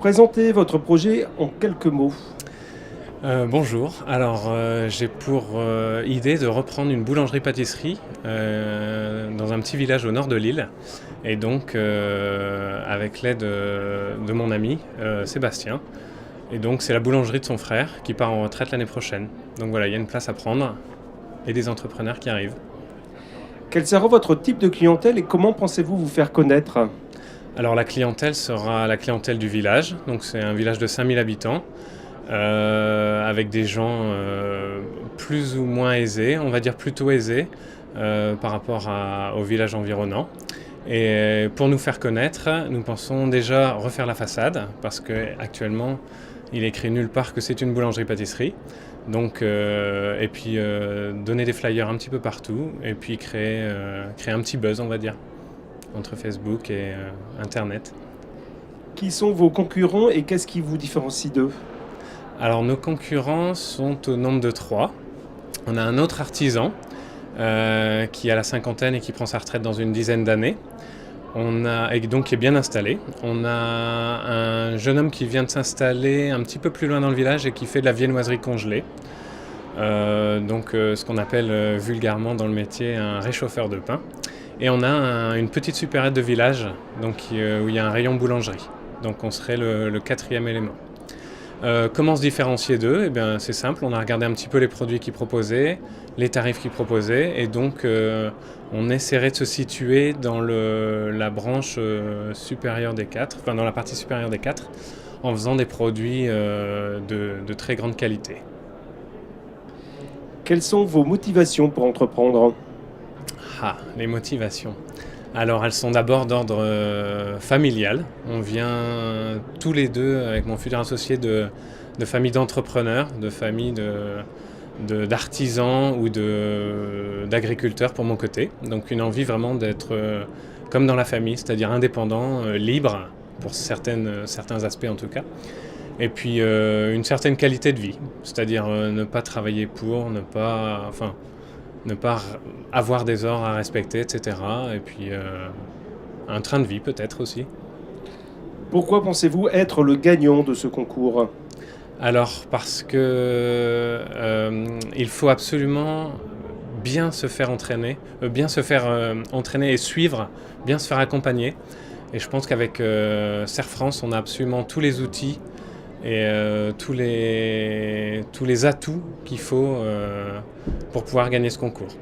Présentez votre projet en quelques mots. Bonjour. Alors, j'ai pour idée de reprendre une boulangerie-pâtisserie dans un petit village au nord de l'île. Et donc, avec l'aide de mon ami Sébastien. Et donc, c'est la boulangerie de son frère qui part en retraite l'année prochaine. Donc voilà, il y a une place à prendre et des entrepreneurs qui arrivent. Quel sera votre type de clientèle et comment pensez-vous vous faire connaître? Alors, la clientèle sera la clientèle du village. Donc, c'est un village de 5000 habitants. Avec des gens plus ou moins aisés, on va dire plutôt aisés par rapport au village environnant. Et pour nous faire connaître, nous pensons déjà refaire la façade, parce qu'actuellement, il est écrit nulle part que c'est une boulangerie-pâtisserie. Donc, et puis donner des flyers un petit peu partout, et puis créer un petit buzz, on va dire, entre Facebook et Internet. Qui sont vos concurrents et qu'est-ce qui vous différencie d'eux? Alors nos concurrents sont au nombre de 3. On a un autre artisan qui a la cinquantaine et qui prend sa retraite dans une dizaine d'années. Et donc qui est bien installé. On a un jeune homme qui vient de s'installer un petit peu plus loin dans le village et qui fait de la viennoiserie congelée. Ce qu'on appelle vulgairement dans le métier un réchauffeur de pain. Et on a une petite supérette de village donc, où il y a un rayon boulangerie. Donc on serait le quatrième élément. Comment se différencier d'eux? Eh bien, c'est simple, on a regardé un petit peu les produits qu'ils proposaient, les tarifs qu'ils proposaient, et donc on essaierait de se situer dans la branche supérieure des 4, enfin dans la partie supérieure des 4, en faisant des produits de très grande qualité. Quelles sont vos motivations pour entreprendre? Ah, les motivations. Alors elles sont d'abord d'ordre familial. On vient tous les deux avec mon futur associé de familles d'entrepreneurs, de familles d'artisans ou d'agriculteurs pour mon côté. Donc une envie vraiment d'être comme dans la famille, c'est-à-dire indépendant, libre, pour certains aspects en tout cas. Et puis une certaine qualité de vie, c'est-à-dire ne pas travailler pour, ne pas avoir des ordres à respecter, etc. Et puis un train de vie peut-être aussi. Pourquoi pensez-vous être le gagnant de ce concours? Alors parce que il faut absolument bien se faire entraîner, entraîner et suivre, bien se faire accompagner. Et je pense qu'avec Serre France, on a absolument tous les outils et tous les atouts qu'il faut pour pouvoir gagner ce concours.